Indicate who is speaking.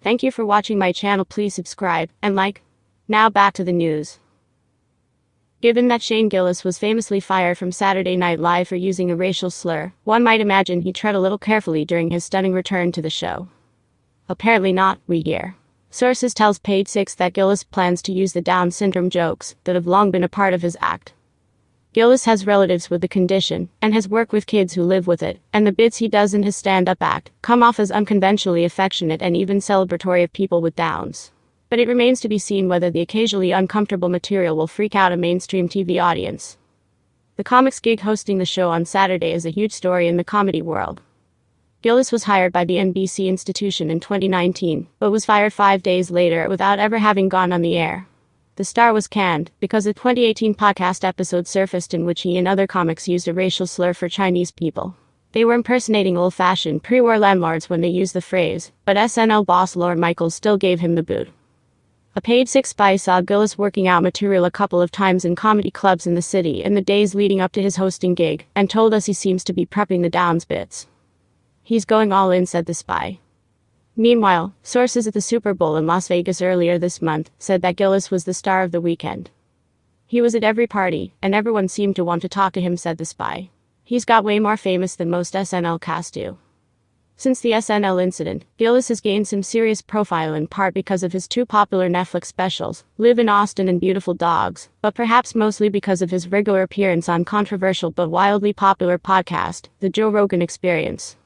Speaker 1: Thank you for watching my channel. Please subscribe and like. Now back to the news. Given that Shane Gillis was famously fired from Saturday Night Live for using a racial slur, one might imagine he tread a little carefully during his stunning return to the show. Apparently not, we hear. Sources tells Page Six that Gillis plans to use the Down syndrome jokes that have long been a part of his act. Gillis has relatives with the condition, and has worked with kids who live with it, and the bits he does in his stand-up act come off as unconventionally affectionate and even celebratory of people with Downs. But it remains to be seen whether the occasionally uncomfortable material will freak out a mainstream TV audience. The comic's gig hosting the show on Saturday is a huge story in the comedy world. Gillis was hired by the NBC institution in 2019, but was fired 5 days later without ever having gone on the air. The star was canned because a 2018 podcast episode surfaced in which he and other comics used a racial slur for Chinese people. They were impersonating old-fashioned pre-war landlords when they used the phrase, but SNL boss Lorne Michaels still gave him the boot. A Page Six spy saw Gillis working out material a couple of times in comedy clubs in the city in the days leading up to his hosting gig, and told us he seems to be prepping the Downs bits. He's going all in, said the spy. Meanwhile, sources at the Super Bowl in Las Vegas earlier this month said that Gillis was the star of the weekend. He was at every party, and everyone seemed to want to talk to him, said the spy. He's got way more famous than most SNL cast do. Since the SNL incident, Gillis has gained some serious profile in part because of his two popular Netflix specials, Live in Austin and Beautiful Dogs, but perhaps mostly because of his regular appearance on controversial but wildly popular podcast, The Joe Rogan Experience.